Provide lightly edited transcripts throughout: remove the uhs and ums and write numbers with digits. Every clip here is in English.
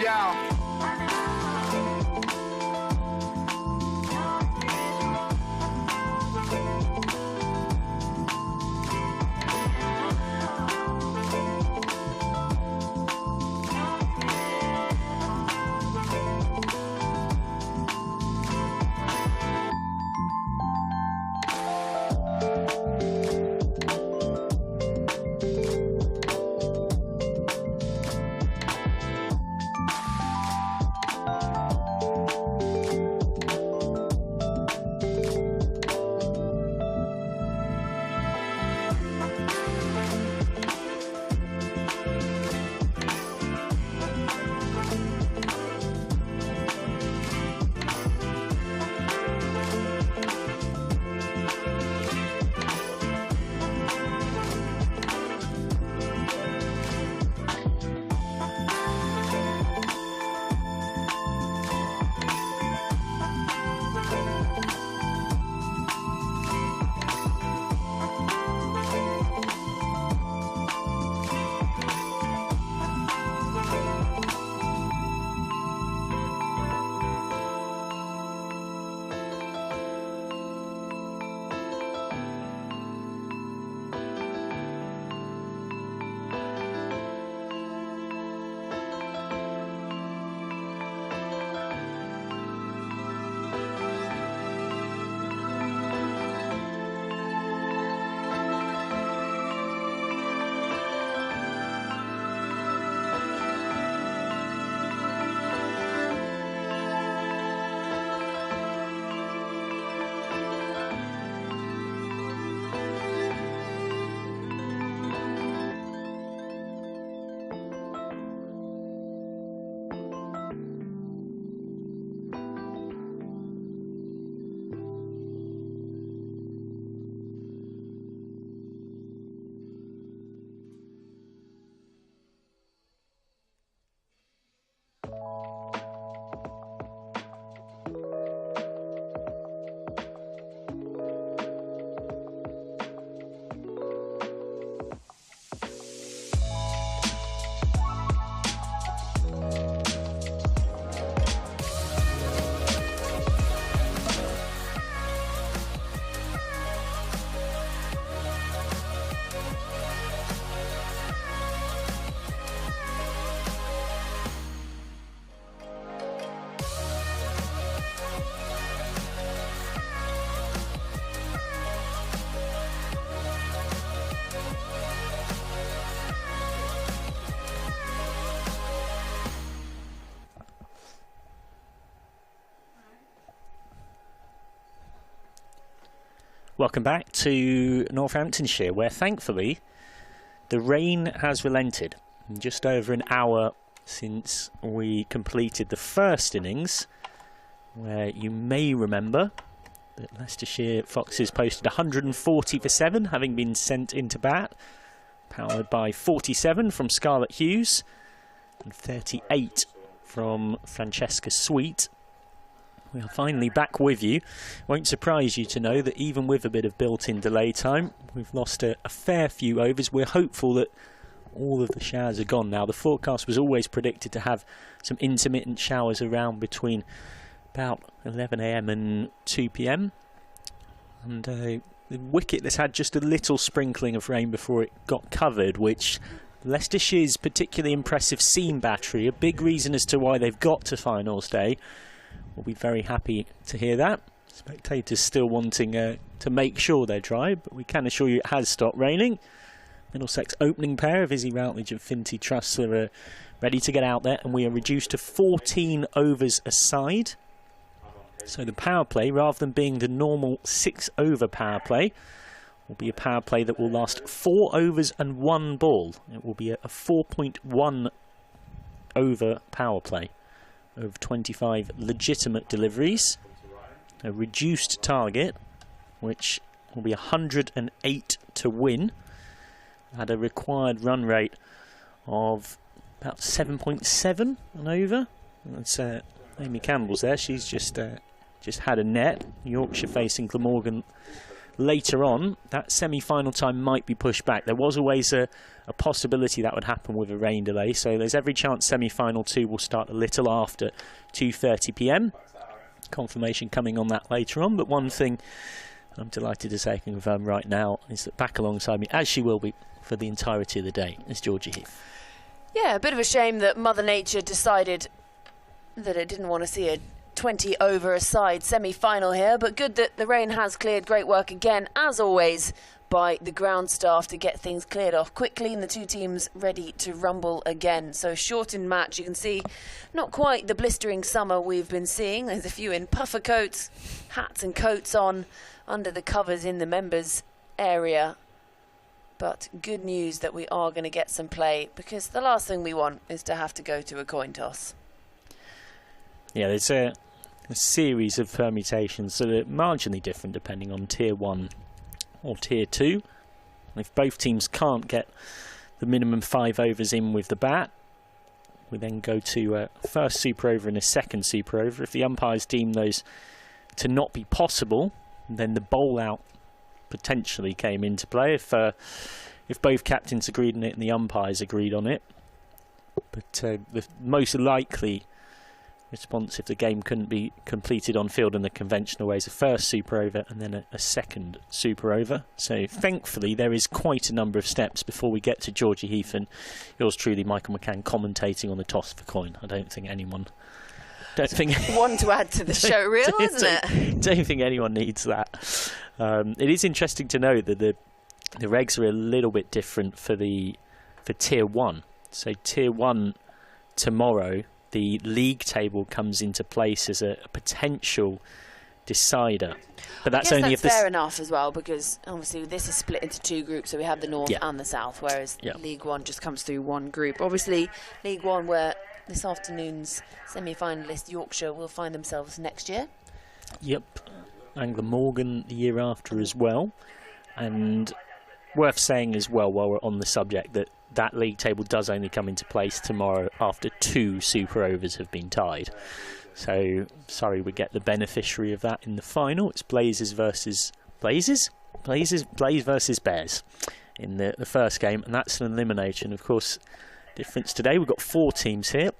Yeah. Welcome back to Northamptonshire, where thankfully the rain has relented. In just over an hour since we completed the first innings, where you may remember that Leicestershire Foxes posted 140 for 7, having been sent into bat, powered by 47 from Scarlett Hughes and 38 from Francesca Sweet. We are finally back with you. Won't surprise you to know that even with a bit of built-in delay time, we've lost a fair few overs. We're hopeful that all of the showers are gone now. The forecast was always predicted to have some intermittent showers around between about 11 AM and 2 PM. And the wicket has had just a little sprinkling of rain before it got covered, which Leicestershire's particularly impressive seam battery, a big reason as to why they've got to finals day. We'll be very happy to hear that. Spectators still wanting to make sure they're dry, but we can assure you it has stopped raining. Middlesex opening pair of Izzy Routledge and Finty Trussler are ready to get out there, and we are reduced to 14 overs a side. So the power play, rather than being the normal 6-over power play, will be a power play that will last 4 overs and 1 ball. It will be a 4.1 over power play of 25 legitimate deliveries, a reduced target, which will be 108 to win, at a required run rate of about 7.7 and over. That's Amy Campbell's there. She's just had a net. Yorkshire facing Glamorgan later on, that semi-final time might be pushed back. There was always a possibility that would happen with a rain delay, so there's every chance semi-final 2 will start a little after 2:30 p.m. Confirmation coming on that later on, but one thing I'm delighted to say I can confirm right now is that back alongside me, as she will be for the entirety of the day, is Georgie Heath. Yeah, a bit of a shame that Mother Nature decided that it didn't want to see a 20 over a side semi-final here, but good that the rain has cleared. Great work again, as always, by the ground staff to get things cleared off quickly, and the two teams ready to rumble again. So shortened match. You can see not quite the blistering summer we've been seeing. There's a few in puffer coats, hats and coats on under the covers in the members area. But good news that we are going to get some play, because the last thing we want is to have to go to a coin toss. Yeah, there's a series of permutations that are marginally different depending on Tier 1 or Tier 2. If both teams can't get the minimum 5 overs in with the bat, we then go to a first super over and a second super over. If the umpires deem those to not be possible, then the bowl out potentially came into play if both captains agreed on it and the umpires agreed on it. But the most likely response, if the game couldn't be completed on field in the conventional way, is a first super over and then a second super over. So thankfully there is quite a number of steps before we get to Georgie Heath and yours truly, Michael McCann, commentating on the toss for coin. I don't think one to add to the show reel, isn't it? Don't think anyone needs that. It is interesting to note that the regs are a little bit different for Tier 1. So Tier 1 tomorrow, the league table comes into place as a potential decider. But that's only if fair enough as well, because obviously this is split into 2 groups, so we have the North and the South, whereas League 1 just comes through 1 group. Obviously, League 1, where this afternoon's semi-finalist Yorkshire will find themselves next year. Yep, and Glamorgan the year after as well. And worth saying as well, while we're on the subject, that league table does only come into place tomorrow after 2 super overs have been tied. So Surrey would get the beneficiary of that in the final. It's Blaze versus Bears in the first game, and that's an elimination. Of course, difference today, we've got 4 teams here.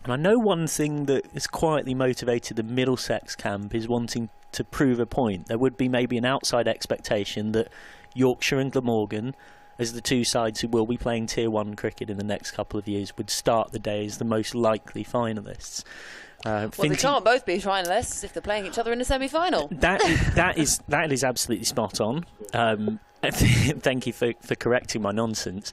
And I know one thing that has quietly motivated the Middlesex camp is wanting to prove a point. There would be maybe an outside expectation that Yorkshire and Glamorgan, as the 2 sides who will be playing Tier 1 cricket in the next couple of years, would start the day as the most likely finalists. Well, they can't both be finalists if they're playing each other in a semi-final. That is absolutely spot on. Thank you for correcting my nonsense.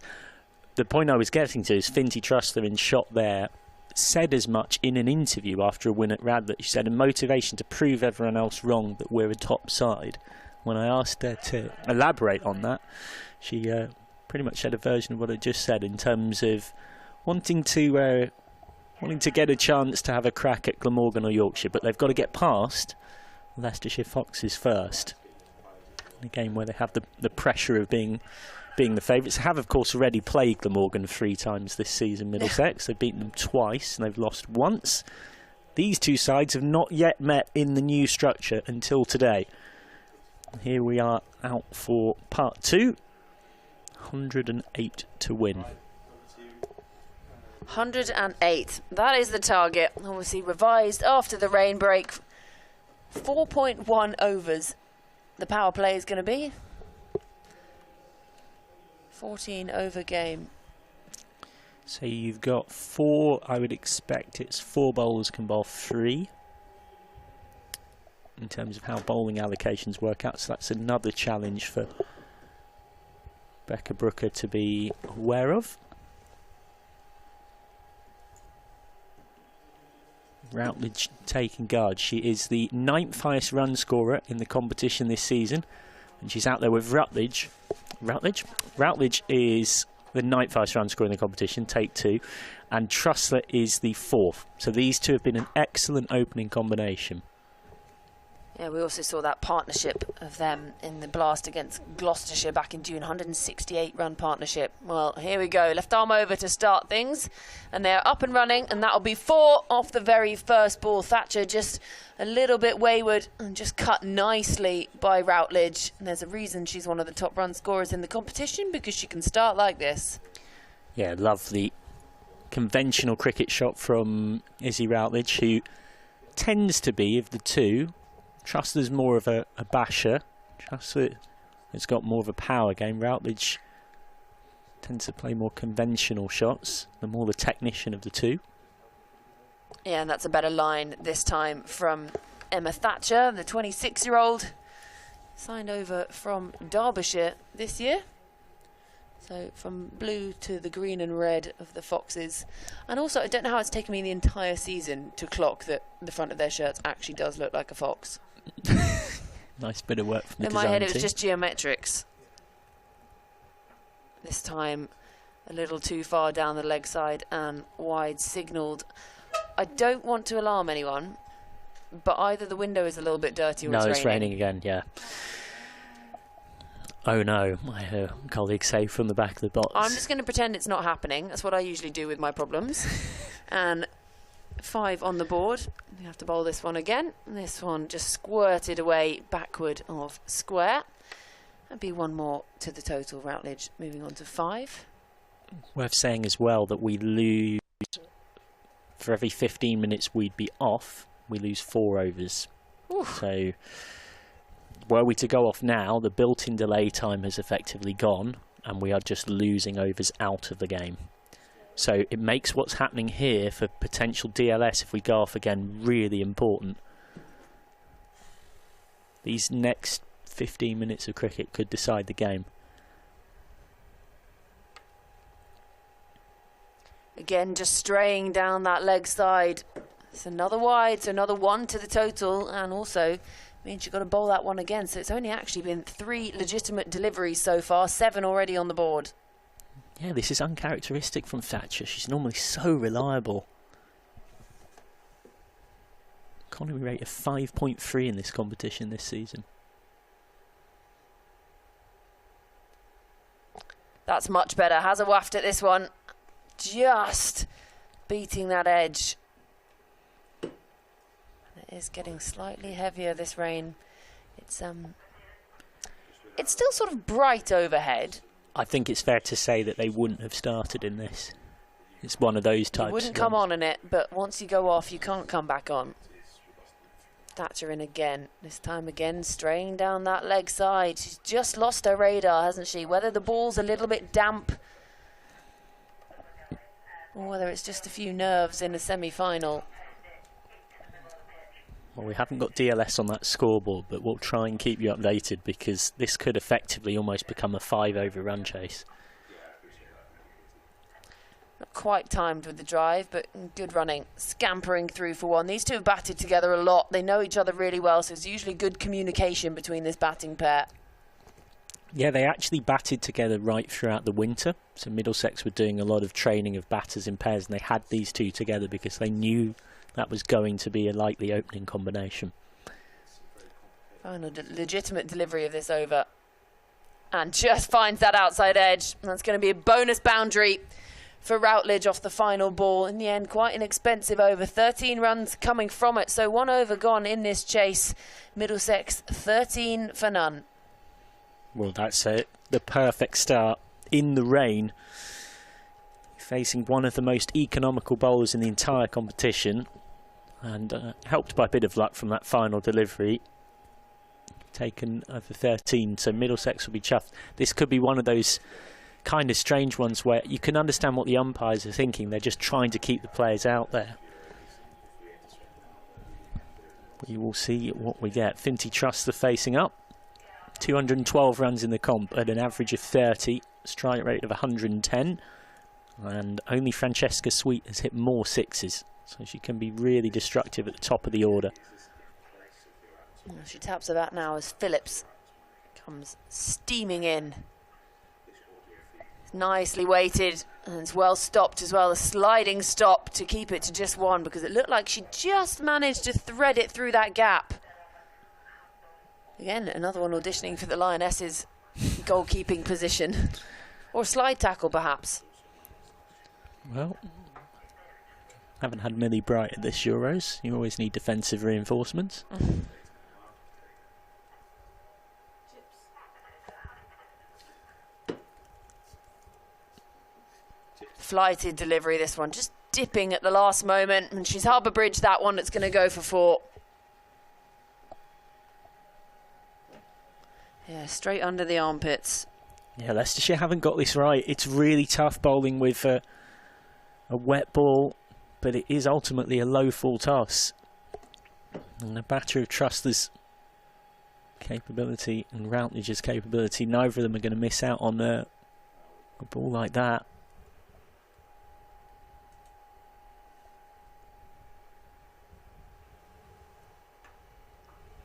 The point I was getting to is Finty Trustler in Shot There said as much in an interview after a win at Radlett. She said, a motivation to prove everyone else wrong that we're a top side. When I asked her to elaborate on that, she pretty much said a version of what I just said in terms of wanting to get a chance to have a crack at Glamorgan or Yorkshire, but they've got to get past Leicestershire Foxes first. In a game where they have the pressure of being the favourites. They have, of course, already played Glamorgan 3 times this season, Middlesex. They've beaten them twice and they've lost once. These 2 sides have not yet met in the new structure until today. Here we are out for part 2. 108 to win. 108. That is the target. Obviously revised after the rain break. 4.1 overs. The power play is going to be 14 over game. So you've got 4. I would expect it's 4 bowlers can bowl 3 in terms of how bowling allocations work out. So that's another challenge for Becca Brooker to be aware of. Routledge taking guard. She is the 9th highest run scorer in the competition this season, and she's out there with Routledge. Routledge is the 9th highest run scorer in the competition, take 2, and Trustler is the 4th. So these 2 have been an excellent opening combination. Yeah, we also saw that partnership of them in the blast against Gloucestershire back in June, 168-run partnership. Well, here we go. Left arm over to start things, and they're up and running, and that'll be 4 off the very first ball. Thatcher just a little bit wayward and just cut nicely by Routledge. And there's a reason she's one of the top run scorers in the competition, because she can start like this. Yeah, lovely conventional cricket shot from Izzy Routledge, who tends to be, of the two, Truster's more of a basher. Truster has got more of a power game. Routledge tends to play more conventional shots, the more the technician of the two. Yeah, and that's a better line this time from Emma Thatcher, the 26-year-old, signed over from Derbyshire this year. So from blue to the green and red of the Foxes. And also, I don't know how it's taken me the entire season to clock that the front of their shirts actually does look like a fox. Nice bit of work from the in design my head, it was team. just geometrics. This time, a little too far down the leg side and wide signalled. I don't want to alarm anyone, but either the window is a little bit dirty or it's raining again, yeah. Oh no, my colleague say from the back of the box. I'm just going to pretend it's not happening. That's what I usually do with my problems. And 5 on the board. You have to bowl this one again. This one just squirted away backward of square. That'd be 1 more to the total. Routledge moving on to 5. Worth saying as well that we lose, for every 15 minutes we'd be off, we lose 4 overs. Oof. So were we to go off now, the built-in delay time has effectively gone, and we are just losing overs out of the game. So it makes what's happening here for potential DLS, if we go off again, really important. These next 15 minutes of cricket could decide the game. Again, just straying down that leg side. It's another wide, so another 1 to the total, and also means you've got to bowl that one again. So it's only actually been 3 legitimate deliveries so far, 7 already on the board. Yeah, this is uncharacteristic from Thatcher. She's normally so reliable. Economy rate of 5.3 in this competition this season. That's much better. Has a waft at this one. Just beating that edge. And it is getting slightly heavier, this rain. It's still sort of bright overhead. I think it's fair to say that they wouldn't have started in this. It's one of those types. You wouldn't come on in it, but once you go off, you can't come back on. Thatcher in again. This time again, straying down that leg side. She's just lost her radar, hasn't she? Whether the ball's a little bit damp, or whether it's just a few nerves in a semi-final. Well, we haven't got DLS on that scoreboard, but we'll try and keep you updated, because this could effectively almost become a 5-over run chase. Not quite timed with the drive, but good running. Scampering through for 1. These two have batted together a lot. They know each other really well, so there's usually good communication between this batting pair. Yeah, they actually batted together right throughout the winter. So Middlesex were doing a lot of training of batters in pairs, and they had these two together because they knew that was going to be a likely opening combination. Final legitimate delivery of this over. And just finds that outside edge. That's going to be a bonus boundary for Routledge off the final ball. In the end, quite an expensive over. 13 runs coming from it. So 1 over gone in this chase. Middlesex 13 for none. Well, that's it. The perfect start in the rain. Facing one of the most economical bowlers in the entire competition. And helped by a bit of luck from that final delivery. Taken over 13, so Middlesex will be chuffed. This could be one of those kind of strange ones where you can understand what the umpires are thinking. They're just trying to keep the players out there. We will see what we get. Finty Truster facing up. 212 runs in the comp at an average of 30. Strike rate of 110. And only Francesca Sweet has hit more 6s. So she can be really destructive at the top of the order. She taps her back now as Phillips comes steaming in. It's nicely weighted, and it's well stopped as well. A sliding stop to keep it to just 1, because it looked like she just managed to thread it through that gap. Again, another one auditioning for the Lionesses' goalkeeping position. Or slide tackle, perhaps. Well, haven't had Millie Bright at this Euros. You always need defensive reinforcements. Flighted delivery, this one. Just dipping at the last moment. And she's harbour bridged that one. It's going to go for 4. Yeah, straight under the armpits. Yeah, Leicestershire haven't got this right. It's really tough bowling with a wet ball, but it is ultimately a low full toss. And a batter of Truster's capability and Routledge's capability, neither of them are going to miss out on a ball like that.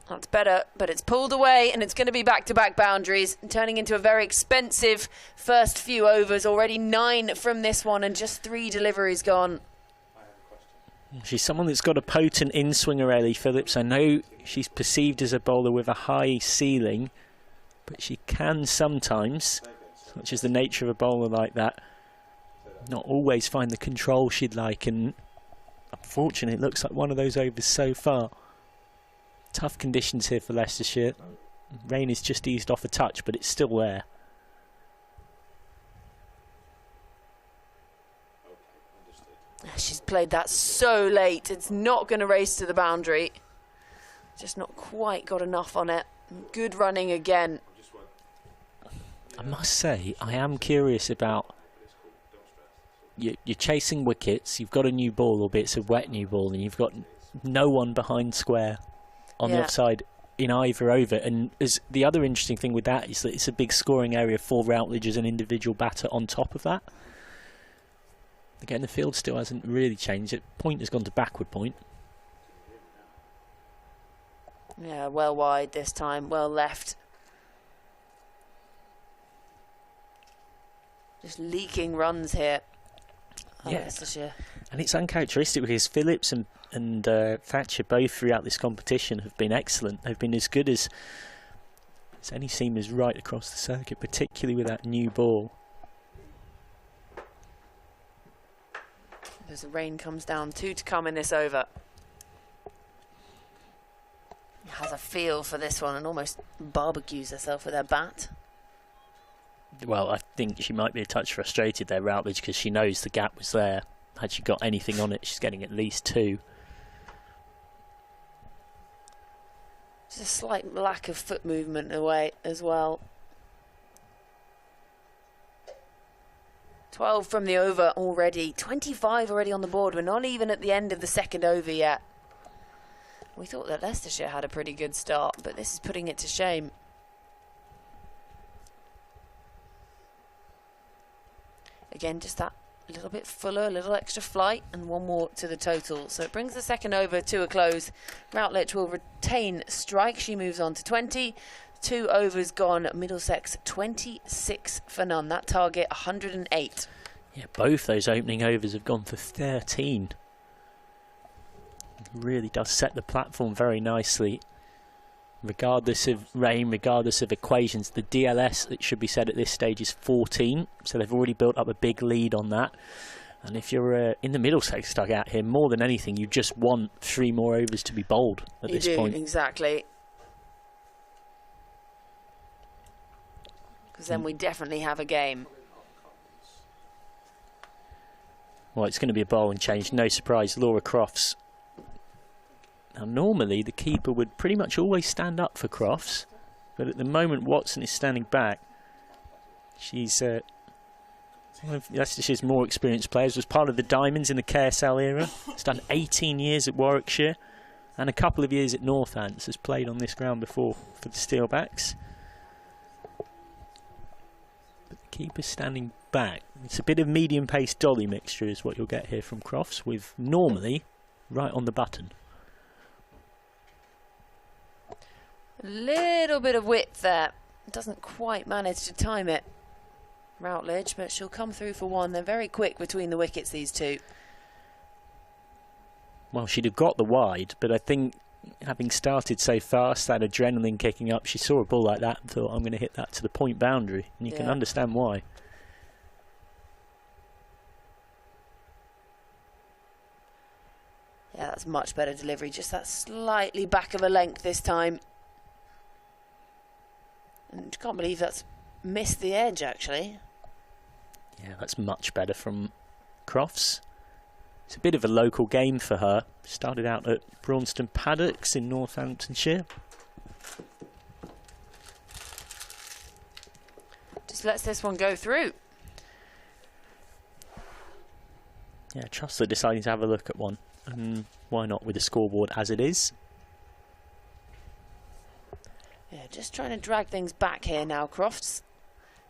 That's better, but it's pulled away, and it's going to be back-to-back boundaries, turning into a very expensive first few overs. Already 9 from this one, and just 3 deliveries gone. She's someone that's got a potent in-swinger, Ellie Phillips. I know she's perceived as a bowler with a high ceiling, but she can sometimes, such as the nature of a bowler like that, not always find the control she'd like, and unfortunately it looks like one of those overs so far. Tough conditions here for Leicestershire. Rain is just eased off a touch, but it's still there. She's played that so late. It's not going to race to the boundary. Just not quite got enough on it. Good running again. I must say, I am curious about... You're chasing wickets. You've got a new ball, albeit it's a wet new ball, and you've got no one behind square on the offside in either over. And as the other interesting thing with that is that it's a big scoring area for Routledge as an individual batter on top of that. Again, the field still hasn't really changed. Point has gone to backward point. Yeah, well wide this time, well left. Just leaking runs here. Leicestershire. And it's uncharacteristic because Phillips and Thatcher both throughout this competition have been excellent. They've been as good as any seamers right across the circuit, particularly with that new ball. As the rain comes down, 2 to come in this over. Has a feel for this one and almost barbecues herself with her bat. Well, I think she might be a touch frustrated there, Routledge, because she knows the gap was there. Had she got anything on it, she's getting at least 2. There's a slight lack of foot movement away as well. 12 from the over already. 25 already on the board. We're not even at the end of the second over yet. We thought that Leicestershire had a pretty good start, but this is putting it to shame. Again, just that little bit fuller, a little extra flight, and 1 more to the total. So it brings the second over to a close. Routledge will retain strike. She moves on to 20. 2 overs gone. Middlesex 26 for none. That target 108. Yeah, both those opening overs have gone for 13. It really does set the platform very nicely. Regardless of rain, regardless of equations, the DLS, it should be said at this stage, is 14. So they've already built up a big lead on that. And if you're in the Middlesex dugout here, more than anything, you just want 3 more overs to be bowled at this point. Exactly. Because then we definitely have a game. Well, it's going to be a bowling change, no surprise. Laura Crofts. Now, normally the keeper would pretty much always stand up for Crofts, but at the moment Watson is standing back. She's one of Leicestershire's more experienced players, was part of the Diamonds in the KSL era. Has done 18 years at Warwickshire and a couple of years at Northants. Has played on this ground before for the Steelbacks. But the keeper's standing back. It's a bit of medium-pace dolly mixture is what you'll get here from Crofts, with normally right on the button. A little bit of width there. Doesn't quite manage to time it, Routledge, but she'll come through for 1. They're very quick between the wickets, these two. Well, she'd have got the wide, but I think having started so fast, that adrenaline kicking up, she saw a ball like that and thought, I'm going to hit that to the point boundary. And you can understand why. Yeah, that's much better delivery. Just that slightly back of a length this time. And can't believe that's missed the edge, actually. Yeah, that's much better from Crofts. It's a bit of a local game for her. Started out at Braunston Paddocks in Northamptonshire. Just lets this one go through. Yeah, Trussler deciding to have a look at one. And why not with the scoreboard as it is? Yeah, just trying to drag things back here now, Crofts.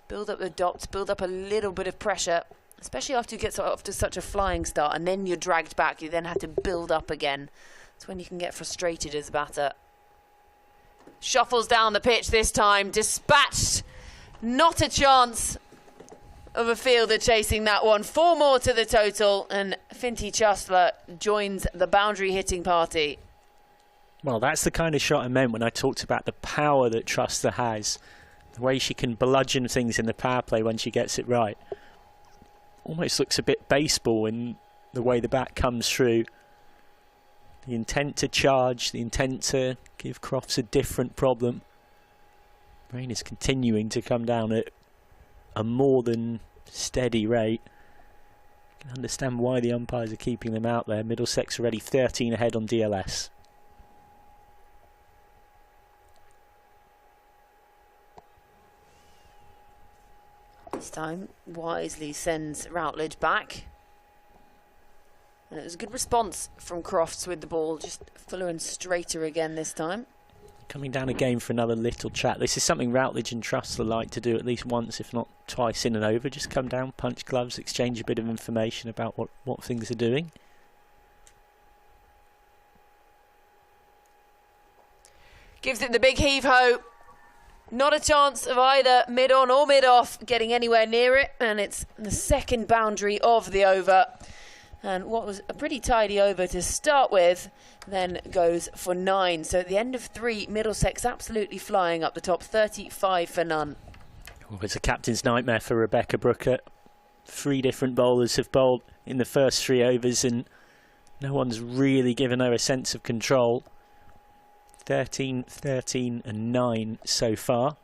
Build up the dots, build up a little bit of pressure. Especially after you get off to such a flying start and then you're dragged back, you then have to build up again. That's when you can get frustrated as a batter. Shuffles down the pitch this time, dispatched. Not a chance of a fielder chasing that one. 4 more to the total, and Finty Trussler joins the boundary hitting party. Well, that's the kind of shot I meant when I talked about the power that Trussler has. The way she can bludgeon things in the power play when she gets it right. Almost looks a bit baseball in the way the bat comes through. The intent to charge, the intent to give Crofts a different problem. Rain is continuing to come down at a more than steady rate. You can understand why the umpires are keeping them out there. Middlesex already 13 ahead on DLS. This time, wisely sends Routledge back. And it was a good response from Crofts with the ball, just fuller and straighter again this time. Coming down again for another little chat. This is something Routledge and Trussler like to do at least once, if not twice in and over. Just come down, punch gloves, exchange a bit of information about what things are doing. Gives it the big heave-ho. Not a chance of either mid-on or mid-off getting anywhere near it. And it's the second boundary of the over. And what was a pretty tidy over to start with then goes for 9. So at the end of 3, Middlesex absolutely flying up the top, 35 for none. Oh, it's a captain's nightmare for Rebecca Brooker. 3 different bowlers have bowled in the first 3 overs and no one's really given her a sense of control. 13, 13 and 9 so far.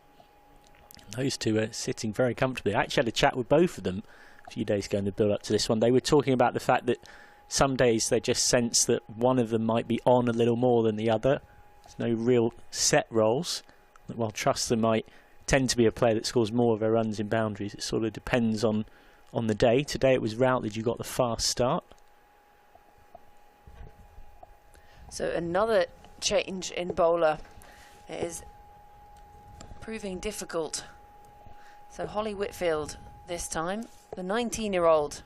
Those two are sitting very comfortably. I actually had a chat with both of them a few days ago in the build up to this one. They were talking about the fact that some days they just sense that one of them might be on a little more than the other. There's no real set roles. While Trussler might tend to be a player that scores more of her runs in boundaries, it sort of depends on the day. Today it was Routledge who got the fast start. So another change in bowler. It is proving difficult. So Holly Whitfield this time, the 19-year-old.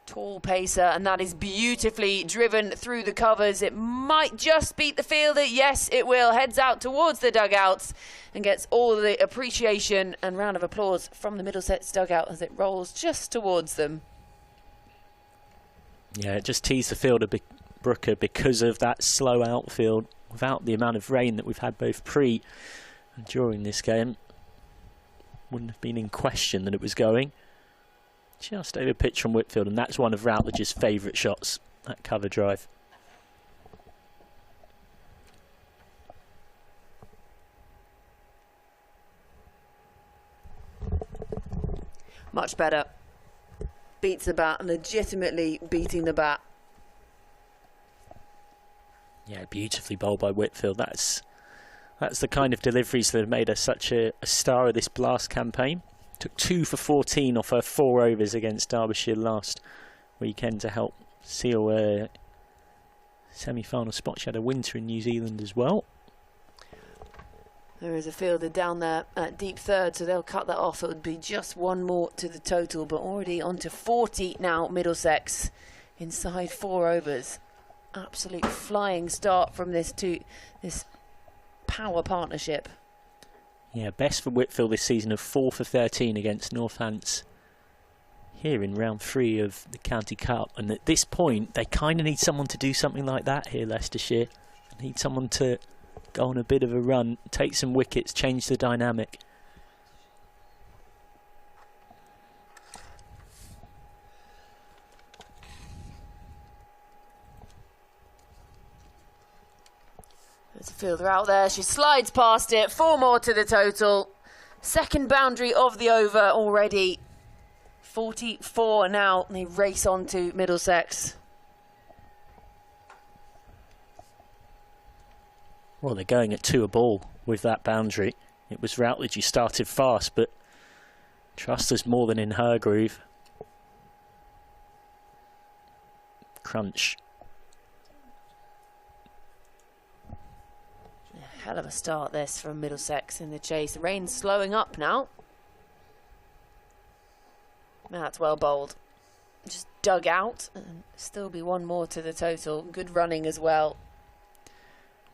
Tall pacer, and that is beautifully driven through the covers. It might just beat the fielder. Yes, it will. Heads out towards the dugouts and gets all the appreciation and round of applause from the Middlesex dugout as it rolls just towards them. Yeah, it just teased the fielder, Brooker, because of that slow outfield. Without the amount of rain that we've had both pre and during this game, wouldn't have been in question that it was going. Just over pitch from Whitfield, and that's one of Routledge's favourite shots, that cover drive. Much better. Beats the bat, legitimately beating the bat. Yeah, beautifully bowled by Whitfield. That's the kind of deliveries that have made her such a star of this Blast campaign. Took 2 for 14 off her 4 overs against Derbyshire last weekend to help seal a semi-final spot. She had a winter in New Zealand as well. There is a fielder down there at deep third, so they'll cut that off. It would be just 1 more to the total, but already on to 40 now, Middlesex, inside 4 overs. Absolute flying start from this power partnership. Yeah, best for Whitfield this season of 4 for 13 against Northants here in round 3 of the County Cup, and at this point they kind of need someone to do something like that here, Leicestershire. They need someone to go on a bit of a run, take some wickets, change the dynamic. There's a fielder out there, she slides past it, 4 more to the total. Second boundary of the over already. 44 now, and they race on to Middlesex. Well, they're going at 2 a ball with that boundary. It was Routledge who started fast, but Truster's more than in her groove. Crunch. Hell of a start this from Middlesex in the chase. The rain's slowing up now. That's well bowled. Just dug out, and still be 1 more to the total. Good running as well.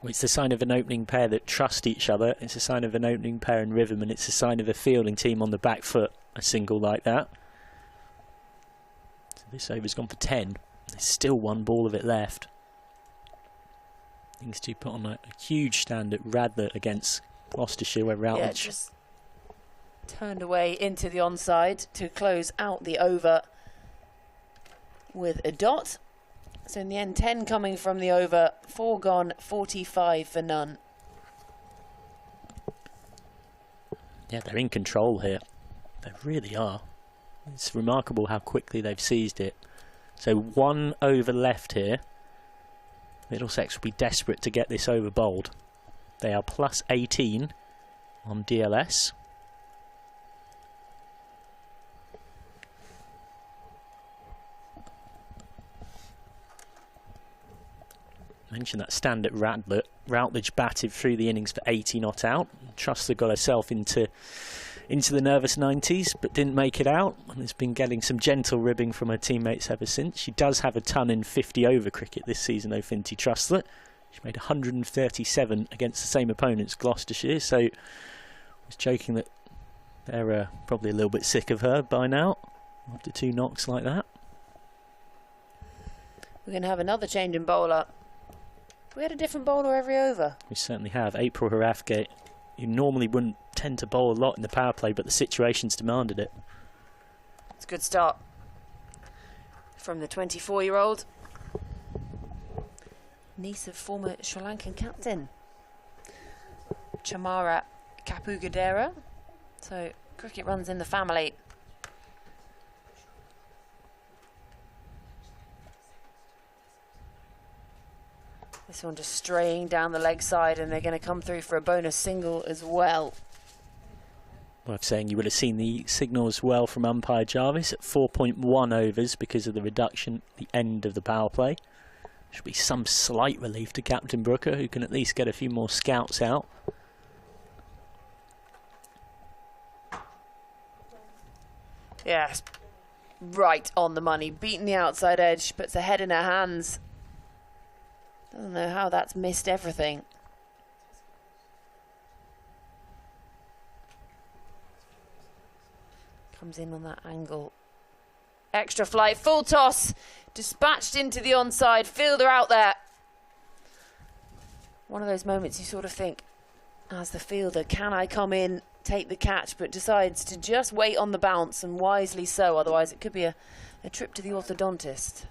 Well, it's a sign of an opening pair that trust each other. It's a sign of an opening pair in rhythm, and it's a sign of a fielding team on the back foot, a single like that. So this over's gone for 10. There's still 1 ball of it left. Things to put on a huge stand at Radler against Gloucestershire, where Routledge just turned away into the onside to close out the over with a dot. So in the end, 10 coming from the over, 4 gone, 45 for none. Yeah, they're in control here. They really are. It's remarkable how quickly they've seized it. So 1 over left here. Middlesex will be desperate to get this over bowled. They are plus 18 on DLS. Mentioned that stand at Radler. Routledge batted through the innings for 80 not out. Truster got herself into the nervous 90s, but didn't make it out, and has been getting some gentle ribbing from her teammates ever since. She does have a ton in 50 over cricket this season, though, Finty Truster. She made 137 against the same opponents, Gloucestershire, so I was joking that they're probably a little bit sick of her by now, after 2 knocks like that. We're going to have another change in bowler. We had a different bowler every over. We certainly have. April Harathgate, who normally wouldn't tend to bowl a lot in the power play, but the situations demanded it. It's a good start from the 24-year-old. Niece of former Sri Lankan captain Chamara Kapugadera. So cricket runs in the family. This one just straying down the leg side, and they're going to come through for a bonus single as well. Worth saying, you would have seen the signal as well from umpire Jarvis at 4.1 overs because of the reduction at the end of the power play. Should be some slight relief to Captain Brooker, who can at least get a few more scouts out. Yes, right on the money. Beating the outside edge, puts her head in her hands. Doesn't know how that's missed everything. Comes in on that angle. Extra flight, full toss. Dispatched into the onside. Fielder out there. One of those moments you sort of think, as the fielder, can I come in, take the catch, but decides to just wait on the bounce, and wisely so, otherwise it could be a trip to the orthodontist.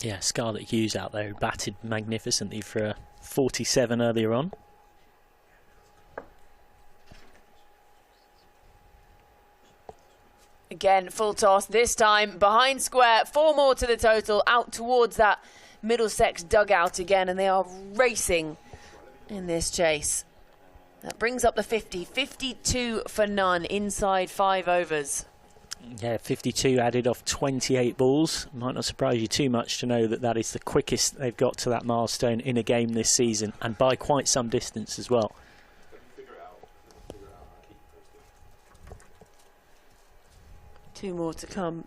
Yeah, Scarlett Hughes out there, who batted magnificently for a 47 earlier on. Again, full toss, this time behind square, 4 more to the total, out towards that Middlesex dugout again, and they are racing in this chase. That brings up the 50, 52 for none, inside 5 overs. Yeah, 52 added off 28 balls. Might not surprise you too much to know that that is the quickest they've got to that milestone in a game this season, and by quite some distance as well. Two more to come.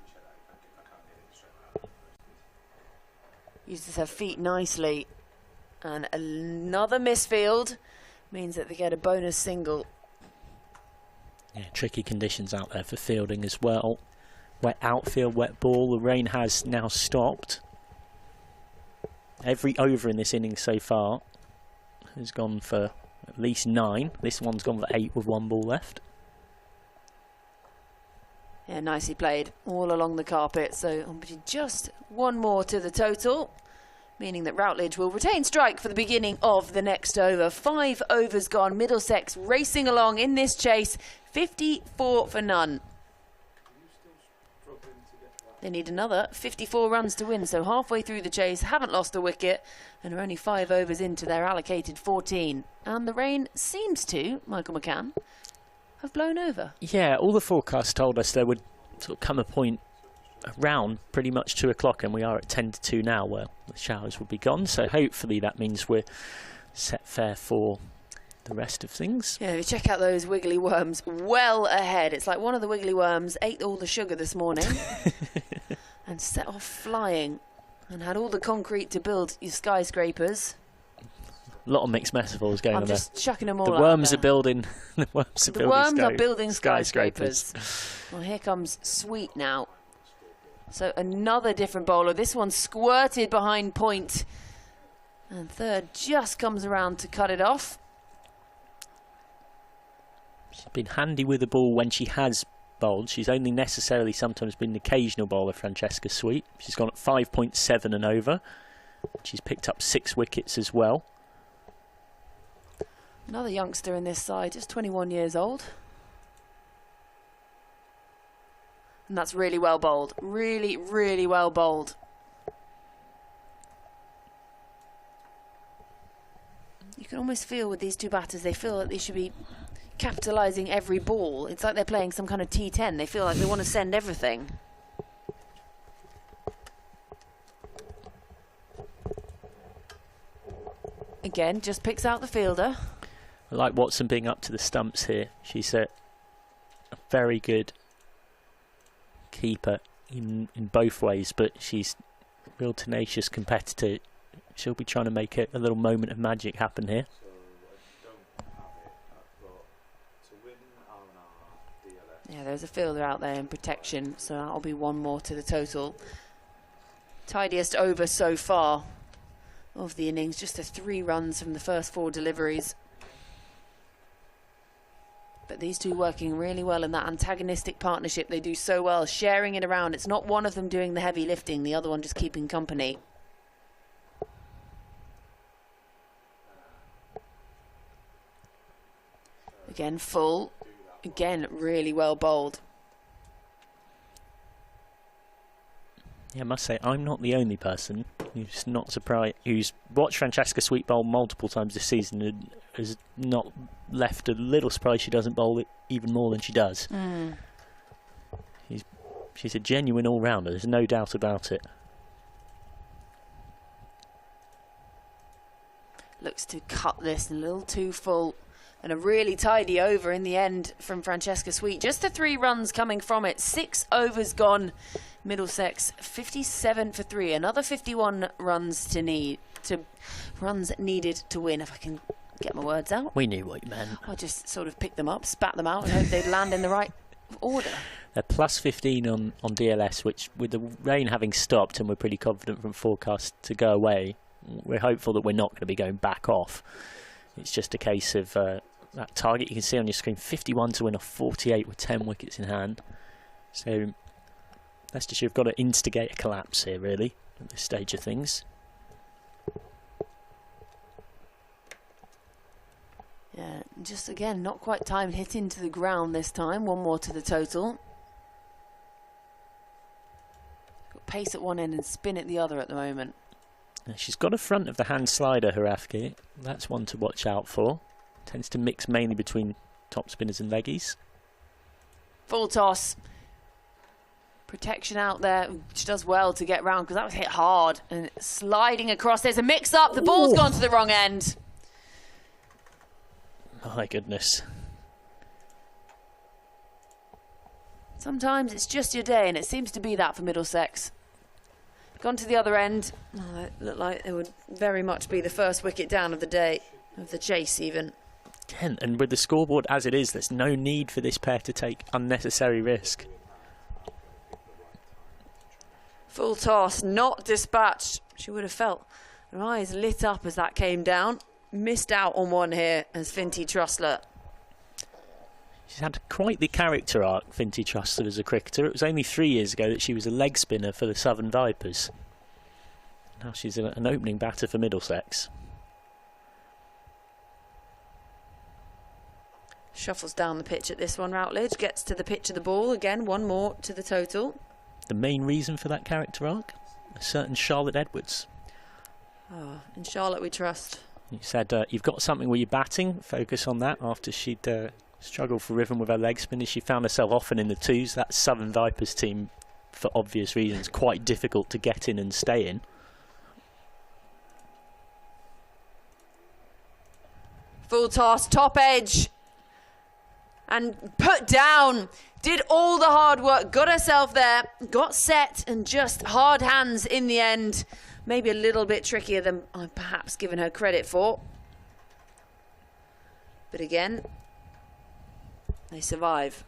Uses her feet nicely. And another misfield means that they get a bonus single. Yeah, tricky conditions out there for fielding as well. wet outfield, wet ball. The rain has now stopped. Every over in this inning so far has gone for at least 9. This one's gone for 8 with 1 ball left. Yeah, nicely played all along the carpet. So just 1 more to the total, meaning that Routledge will retain strike for the beginning of the next over. 5 overs gone. Middlesex racing along in this chase. 54 for none. They need another 54 runs to win, so halfway through the chase, haven't lost a wicket, and are only 5 overs into their allocated 14. And the rain seems to, Michael McCann, have blown over. Yeah, all the forecasts told us there would sort of come a point around pretty much 2 o'clock, and we are at 10 to 2 now, where the showers will be gone. So hopefully that means we're set fair for the rest of things. Yeah, if you check out those wiggly worms well ahead. It's like one of the wiggly worms ate all the sugar this morning and set off flying and had all the concrete to build your skyscrapers. A lot of mixed metaphors going on there. I'm just chucking them all the out worms there. are building. The worms are building skyscrapers. Well, here comes Sweet now. So another different bowler. This one squirted behind point, and third just comes around to cut it off. She's been handy with the ball when she has bowled. She's only necessarily sometimes been an occasional bowler, Francesca Sweet. She's gone at 5.7 and over. She's picked up 6 wickets as well. Another youngster in this side, just 21 years old. And that's really well bowled. Really, really well bowled. You can almost feel with these 2 batters, they feel like they should be capitalising every ball. It's like they're playing some kind of T10. They feel like they want to send everything. Again, just picks out the fielder. I like Watson being up to the stumps here. She's a very good keeper in both ways, but she's a real tenacious competitor. She'll be trying to make a little moment of magic happen here. Yeah, there's a fielder out there in protection, so that'll be 1 more to the total. Tidiest over so far of the innings, just the 3 runs from the first 4 deliveries. But these 2 working really well in that antagonistic partnership. They do so well, sharing it around. It's not one of them doing the heavy lifting, the other one just keeping company. Again, full. Again, really well bowled. Yeah, I must say, I'm not the only person who's not surprised, who's watched Francesca Sweet bowl multiple times this season and has not left a little surprised she doesn't bowl it even more than she does. She's a genuine all-rounder, there's no doubt about it. Looks to cut this a little too full. And a really tidy over in the end from Francesca Sweet. Just the 3 runs coming from it. 6 overs gone. Middlesex 57 for 3. Another 51 runs runs needed to win. If I can get my words out. We knew what you meant. I just sort of picked them up, spat them out, and hope they'd land in the right order. They're plus 15 on DLS, which with the rain having stopped and we're pretty confident from forecast to go away, we're hopeful that we're not going to be going back off. It's just a case of that target you can see on your screen, 51 to win off 48 with 10 wickets in hand. So Leicestershire have got to instigate a collapse here, really, at this stage of things. Yeah, just again, not quite timed, hit into the ground this time. 1 more to the total. Got pace at one end and spin at the other at the moment. She's got a front of the hand slider, Harafki. That's one to watch out for. Tends to mix mainly between top spinners and leggies. Full toss. Protection out there. She does well to get round because that was hit hard. And sliding across. There's a mix-up. The ball's gone to the wrong end. My goodness. Sometimes it's just your day, and it seems to be that for Middlesex. Gone to the other end. Oh, it looked like it would very much be the first wicket down of the day, of the chase even. And with the scoreboard as it is, there's no need for this pair to take unnecessary risk. Full toss, not dispatched. She would have felt her eyes lit up as that came down. Missed out on one here as Finty Trussler. She's had quite the character arc, Finty Trussler, as a cricketer. It was only 3 years ago that she was a leg spinner for the Southern Vipers. Now she's an opening batter for Middlesex. Shuffles down the pitch at this one, Routledge. Gets to the pitch of the ball. Again, one more to the total. The main reason for that character arc? A certain Charlotte Edwards. Oh, in Charlotte we trust. You said you've got something where you're batting. Focus on that. After she'd struggled for rhythm with her leg spinners, she found herself often in the twos. That Southern Vipers team, for obvious reasons, quite difficult to get in and stay in. Full toss, top edge. And put down. Did all the hard work. Got herself there. Got set and just hard hands in the end. Maybe a little bit trickier than I've perhaps given her credit for. But again, they survive.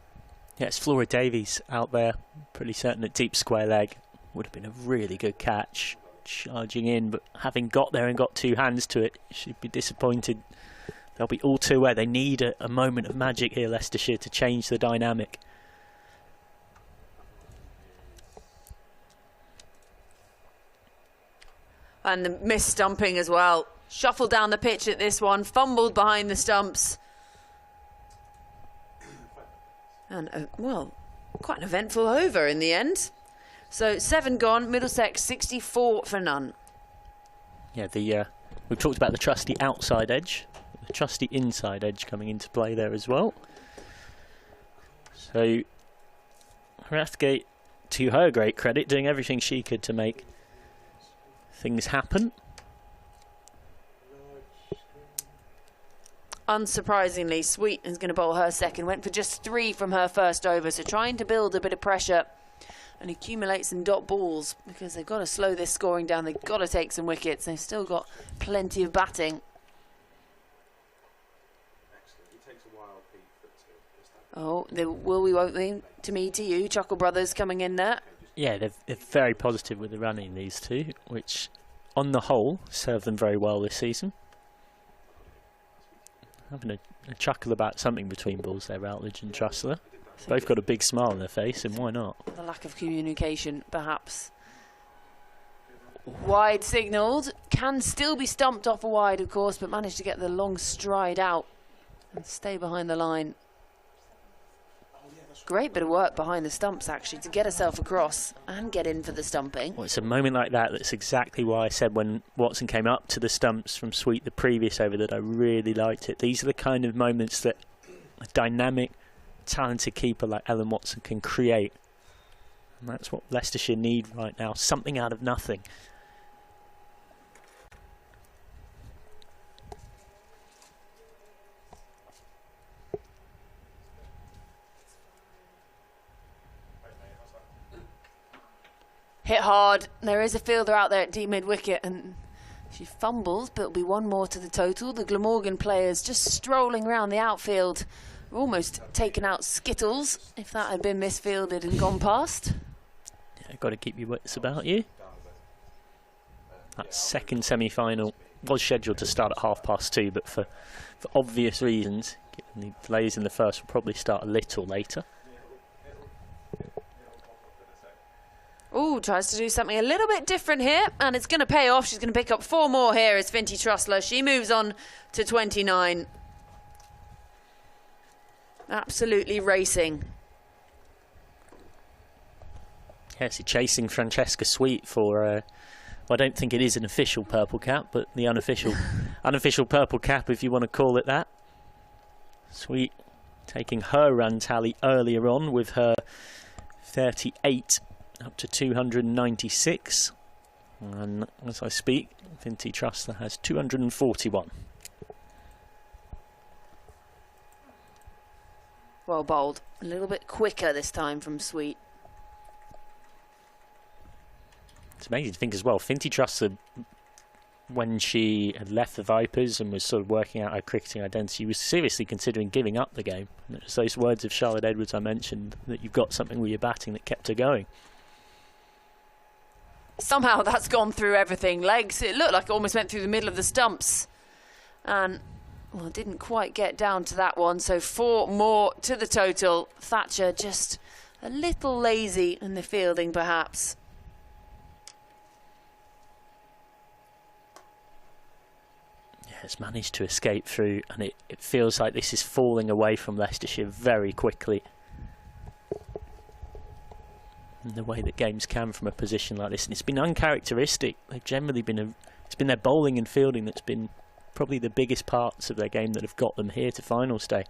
Yeah, it's Flora Davies out there. Pretty certain that deep square leg would have been a really good catch. Charging in, but having got there and got two hands to it, she'd be disappointed. They'll be all too aware. They need a moment of magic here, Leicestershire, to change the dynamic. And the missed stumping as well. Shuffled down the pitch at this one. Fumbled behind the stumps. And, well, quite an eventful over in the end. So 7 gone. Middlesex 64 for none. Yeah, we've talked about the trusty outside edge. The trusty inside edge coming into play there as well. So Rathgate, to her great credit, doing everything she could to make things happen. Unsurprisingly, Sweet is going to bowl her second. Went for just 3 from her first over, so trying to build a bit of pressure and accumulate some dot balls, because they've got to slow this scoring down. They've got to take some wickets. They've still got plenty of batting. Oh, they will we, won't they? To me, to you, Chuckle Brothers coming in there. Yeah, they're very positive with the running, these two, which on the whole served them very well this season. Having a chuckle about something between balls there, Routledge and Trussler. Both got a big smile on their face, and why not? The lack of communication, perhaps. Wide signalled. Can still be stumped off a wide, of course, but managed to get the long stride out and stay behind the line. Great bit of work behind the stumps, actually, to get herself across and get in for the stumping. Well, it's a moment like that that's exactly why I said when Watson came up to the stumps from Sweet the previous over that I really liked it. These are the kind of moments that a dynamic, talented keeper like Ellen Watson can create. And that's what Leicestershire need right now, something out of nothing. Hit hard. There is a fielder out there at deep mid-wicket, and she fumbles, but it'll be one more to the total. The Glamorgan players just strolling around the outfield, almost taken out Skittles if that had been misfielded and gone past. Yeah, got to keep your wits about you. That second semi-final was scheduled to start at 2:30, but for obvious reasons, given the delays in the first, will probably start a little later. Ooh, tries to do something a little bit different here, and it's going to pay off. She's going to pick up 4 more here as Finty Trussler. She moves on to 29. Absolutely racing. Yes, chasing Francesca Sweet for, well, I don't think it is an official purple cap, but the unofficial purple cap, if you want to call it that. Sweet taking her run tally earlier on with her 38 up to 296, and as I speak, Finty Trussler has 241. Well bowled. A little bit quicker this time from Sweet. It's amazing to think as well, Finty Trussler, when she had left the Vipers and was sort of working out her cricketing identity, was seriously considering giving up the game. And it was those words of Charlotte Edwards I mentioned, that you've got something with your batting, that kept her going. Somehow that's gone through everything. Legs, it looked like it almost went through the middle of the stumps. And, well, it didn't quite get down to that one. So 4 more to the total. Thatcher just a little lazy in the fielding, perhaps. Yeah, it's managed to escape through, and it feels like this is falling away from Leicestershire very quickly. In the way that games can from a position like this, and it's been uncharacteristic. They've generally been it's been their bowling and fielding that's been probably the biggest parts of their game that have got them here to finals day.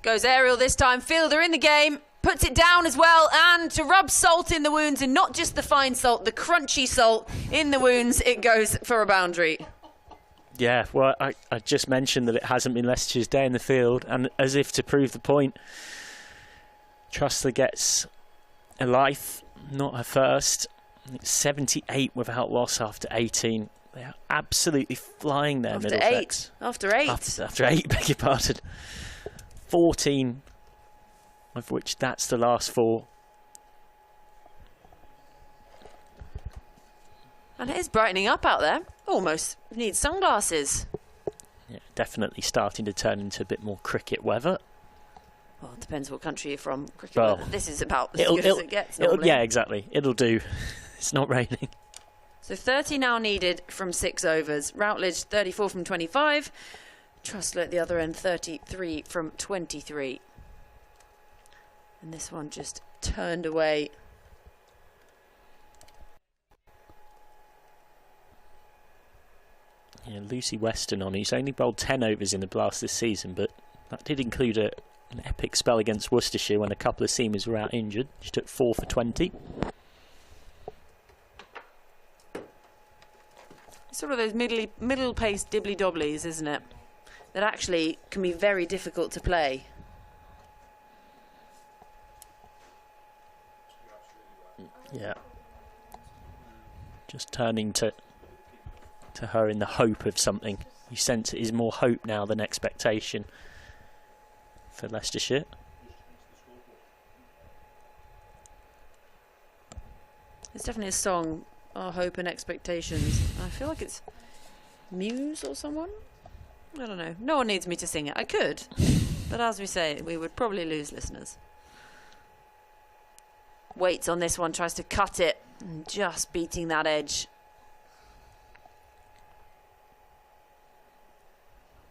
Goes aerial this time. Fielder in the game, puts it down as well, and to rub salt in the wounds, and not just the fine salt, the crunchy salt in the wounds, it goes for a boundary. Yeah, well, I just mentioned that it hasn't been Leicestershire's day in the field, and as if to prove the point, Trussler gets a life, not her first. It's 78 without loss after 18. They are absolutely flying there, Middlesex. After eight. After 8, beg your pardon. 14, of which that's the last 4. And it is brightening up out there. Almost needs sunglasses. Yeah, definitely starting to turn into a bit more cricket weather. Well, it depends what country you're from. Cricket Well, weather. This is about as good as it gets normally. Yeah, exactly. It'll do. It's not raining. So 30 now needed from 6 overs. Routledge 34 from 25. Trussler at the other end 33 from 23. And this one just turned away. Yeah, Lucy Weston on. He's only bowled 10 overs in the Blast this season, but that did include an epic spell against Worcestershire when a couple of seamers were out injured. She took 4 for 20. Sort of those middle-paced dibbly-dobblies, isn't it? That actually can be very difficult to play. Yeah. Just turning to her in the hope of something. You sense it is more hope now than expectation for Leicestershire. It's definitely a song, Our Hope and Expectations. I feel like it's Muse or someone. I don't know. No one needs me to sing it. I could, but as we say, we would probably lose listeners. Waits on this one, tries to cut it, and just beating that edge.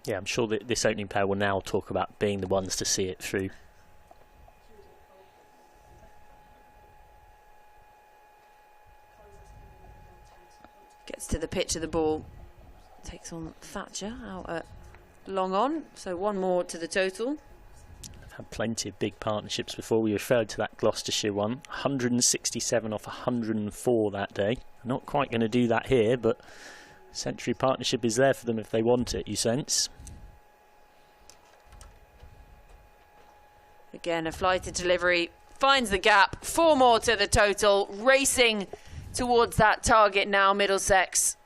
Yeah, I'm sure that this opening pair will now talk about being the ones to see it through. Gets to the pitch of the ball. Takes on Thatcher out at long on. So 1 more to the total. I've had plenty of big partnerships before. We referred to that Gloucestershire one. 167 off 104 that day. Not quite going to do that here, but Century partnership is there for them if they want it, you sense. Again, a flighted delivery. Finds the gap. 4 more to the total. Racing towards that target now, Middlesex.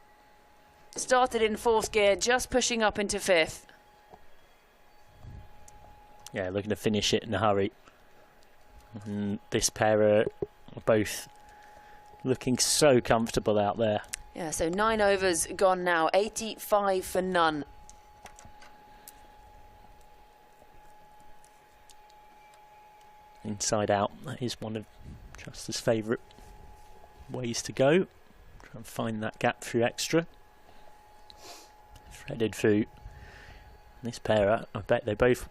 Started in 4th gear, just pushing up into 5th. Yeah, looking to finish it in a hurry. And this pair are both looking so comfortable out there. Yeah, so 9 overs gone now. 85 for none. Inside out, that is one of Trussler's favourite ways to go. Try and find that gap through extra. Threaded through. This pair, I bet they both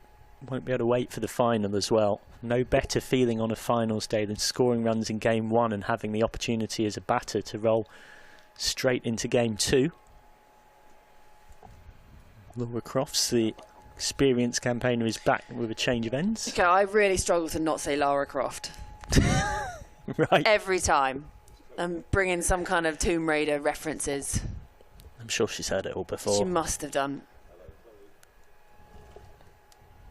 won't be able to wait for the final as well. No better feeling on a finals day than scoring runs in game 1 and having the opportunity as a batter to roll straight into game 2. Laura Crofts, the experienced campaigner, is back with a change of ends. Okay, I really struggle to not say Lara Croft. Right. Every time. I'm bringing some kind of Tomb Raider references. I'm sure she's heard it all before. She must have done.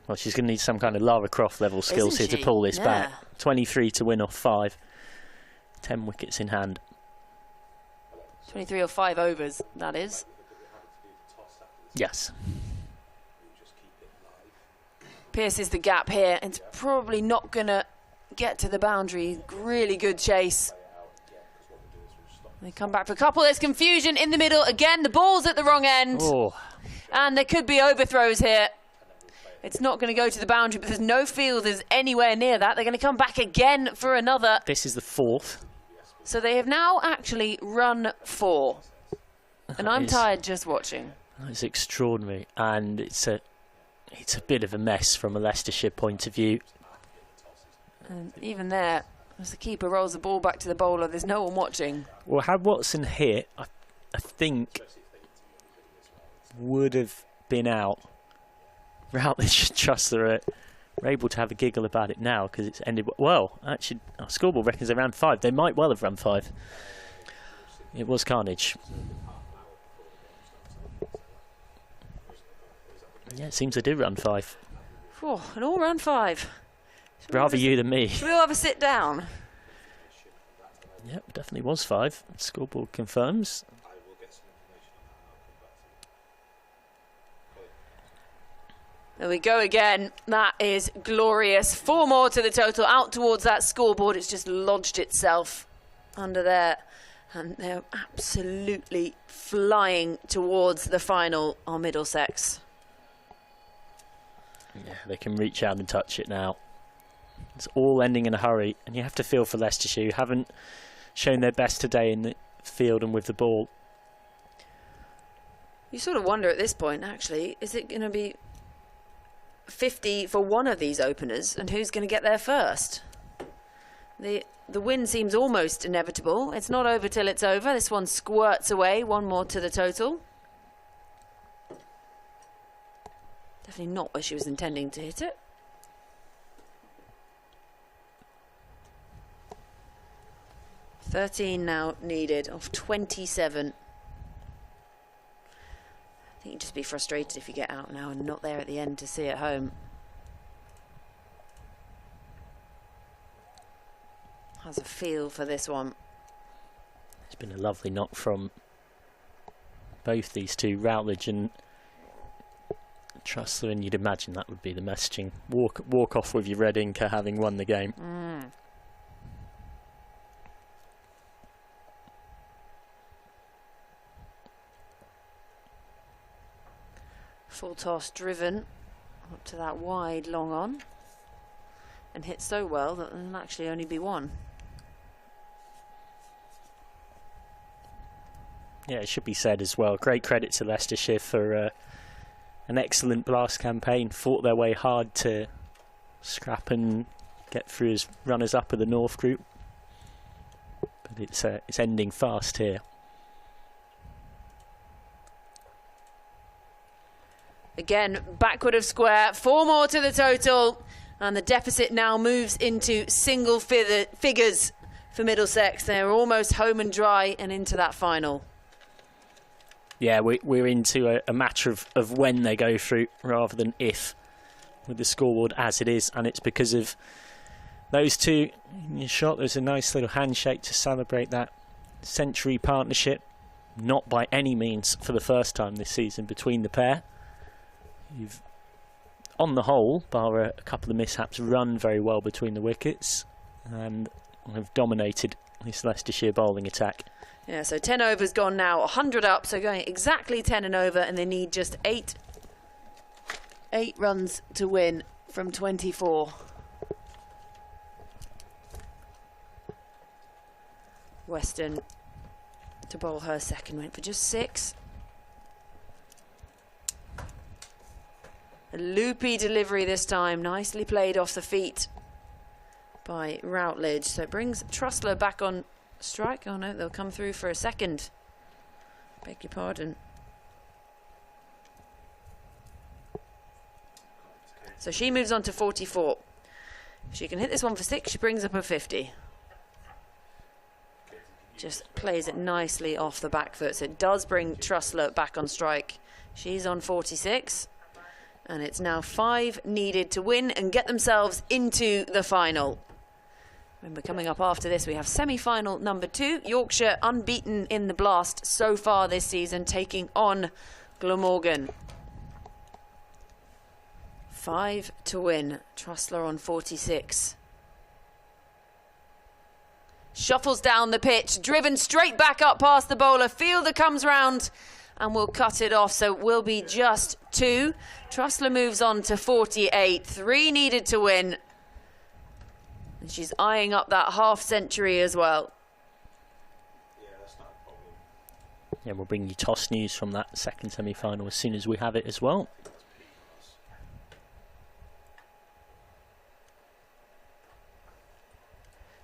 Well, she's going to need some kind of Lara Croft level skills Isn't here she? to pull this Yeah. back. 23 to win off 5. 10 wickets in hand. 23 or 5 overs, that is. Yes. Pierces the gap here. It's probably not going to get to the boundary. Really good chase. They come back for a couple. There's confusion in the middle. Again, the ball's at the wrong end. Oh. And there could be overthrows here. It's not going to go to the boundary, but there's no fielders anywhere near that. They're going to come back again for another. This is the 4th. So they have now actually run 4. And I'm tired just watching. It's extraordinary. And it's a bit of a mess from a Leicestershire point of view. And even there, as the keeper rolls the ball back to the bowler, there's no one watching. Well, had Watson hit, I think would have been out. Routledge and Trussler are able to have a giggle about it now because it's ended well. Actually, our scoreboard reckons they ran 5. They might well have run 5. It was carnage. Yeah, it seems they did run 5. Oh, and all ran 5. Rather you than me. Should we all have a sit down? Yep, definitely was 5. Scoreboard confirms. There we go again. That is glorious. 4 more to the total. Out towards that scoreboard. It's just lodged itself under there. And they're absolutely flying towards the final on Middlesex. Yeah, they can reach out and touch it now. It's all ending in a hurry. And you have to feel for Leicestershire, who haven't shown their best today in the field and with the ball. You sort of wonder at this point, actually, is it going to be 50 for one of these openers, and who's going to get there first? The win seems almost inevitable. It's not over till it's over. This one squirts away. 1 more to the total. Definitely not where she was intending to hit it. $13 now needed of 27. I think you'd just be frustrated if you get out now and not there at the end to see it home. Has a feel for this one. It's been a lovely knock from both these two, Routledge and Trussler, and you'd imagine that would be the messaging. Walk off with your red inker having won the game. Full toss driven up to that wide long on and hit so well that there'll actually only be 1. Yeah, it should be said as well. Great credit to Leicestershire for an excellent blast campaign. Fought their way hard to scrap and get through as runners-up of the North Group. But it's ending fast here. Again, backward of square. 4 more to the total. And the deficit now moves into single figures for Middlesex. They're almost home and dry and into that final. Yeah, we're into a matter of when they go through rather than if, with the scoreboard as it is. And it's because of those two in your shot. There's a nice little handshake to celebrate that century partnership. Not by any means for the first time this season between the pair. You've, on the whole, bar a couple of mishaps, run very well between the wickets and have dominated this Leicestershire bowling attack. Yeah, so 10 overs gone now, 100 up, so going exactly 10 and over, and they need just 8 runs to win from 24. Weston to bowl her second, went for just 6. A loopy delivery this time, nicely played off the feet by Routledge. So it brings Trussler back on strike. Oh no, they'll come through for a second. Beg your pardon. So she moves on to 44. If she can hit this one for 6, she brings up a 50. Just plays it nicely off the back foot. So it does bring Trussler back on strike. She's on 46. And it's now 5 needed to win and get themselves into the final. Remember, coming up after this, we have semi-final number 2. Yorkshire unbeaten in the blast so far this season, taking on Glamorgan. 5 to win. Trussler on 46. Shuffles down the pitch, driven straight back up past the bowler. Fielder comes round and will cut it off, so it will be just 2. Trussler moves on to 48. 3 needed to win. And she's eyeing up that half century as well. Yeah, we'll bring you toss news from that second semi-final as soon as we have it as well.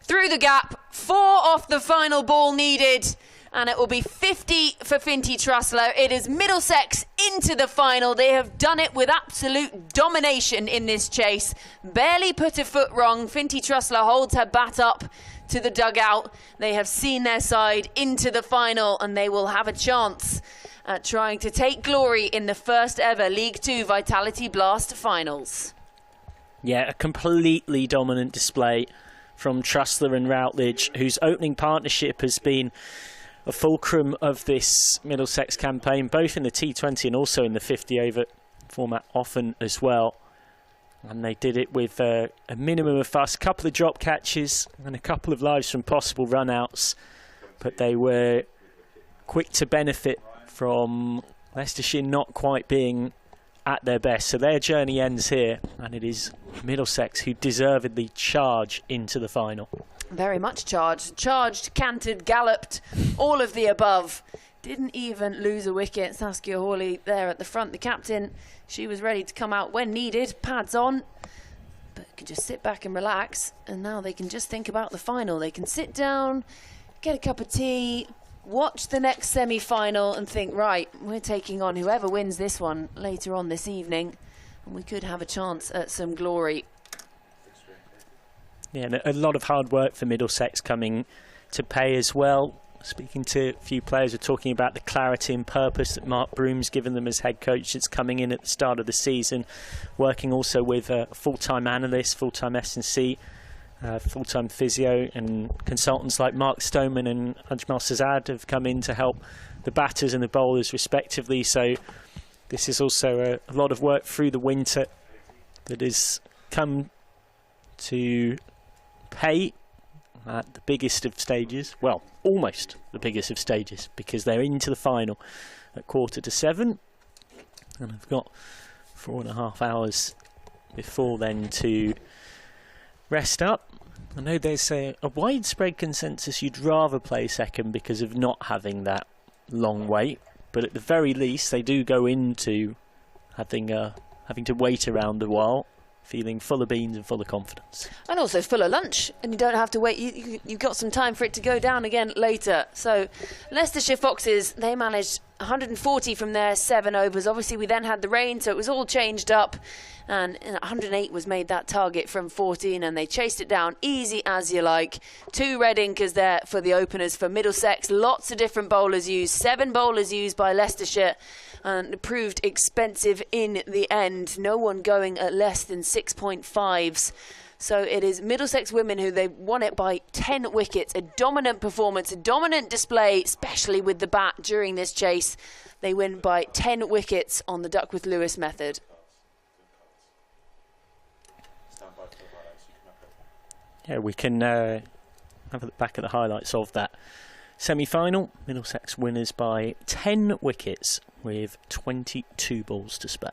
Through the gap, 4 off the final ball needed, and it will be 50 for Finty Trussler. It is Middlesex into the final. They have done it with absolute domination in this chase. Barely put a foot wrong. Finty Trussler holds her bat up to the dugout. They have seen their side into the final, and they will have a chance at trying to take glory in the first ever League Two Vitality Blast finals. Yeah, a completely dominant display from Trussler and Routledge, whose opening partnership has been a fulcrum of this Middlesex campaign, both in the T20 and also in the 50-over format often as well. And they did it with a minimum of fuss, a couple of drop catches and a couple of lives from possible run-outs. But they were quick to benefit from Leicestershire not quite being at their best. So their journey ends here, and it is Middlesex who deservedly charge into the final. Very much charged. Charged, cantered, galloped, all of the above. Didn't even lose a wicket. Saskia Hawley there at the front, the captain. She was ready to come out when needed, pads on, but could just sit back and relax. And now they can just think about the final. They can sit down, get a cup of tea, watch the next semi-final and think, right, we're taking on whoever wins this one later on this evening, and we could have a chance at some glory. Yeah, and a lot of hard work for Middlesex coming to pay as well. Speaking to a few players, we're talking about the clarity and purpose that Mark Broom's given them as head coach. It's coming in at the start of the season, working also with a full-time analyst, full-time S&C, full-time physio, and consultants like Mark Stoneman and Ajmal Sazad have come in to help the batters and the bowlers respectively. So this is also a lot of work through the winter that has come to pay at the biggest of stages. Well, almost the biggest of stages, because they're into the final at 6:45, and I've got 4.5 hours before then to rest up. I know there's a widespread consensus you'd rather play second because of not having that long wait, but at the very least they do go into having to wait around a while, feeling full of beans and full of confidence. And also full of lunch, and you don't have to wait. You've got some time for it to go down again later. So Leicestershire Foxes, they managed 140 from their 7 overs. Obviously we then had the rain, so it was all changed up, and 108 was made that target from 14, and they chased it down easy as you like. 2 red inkers there for the openers for Middlesex. Lots of different bowlers used, 7 bowlers used by Leicestershire, and it proved expensive in the end. No one going at less than 6.5s. So it is Middlesex women who they won it by 10 wickets. A dominant performance, a dominant display, especially with the bat during this chase. They win by 10 wickets on the Duckworth Lewis method. Yeah, we can have a look back at the highlights of that semi-final. Middlesex winners by 10 wickets with 22 balls to spare.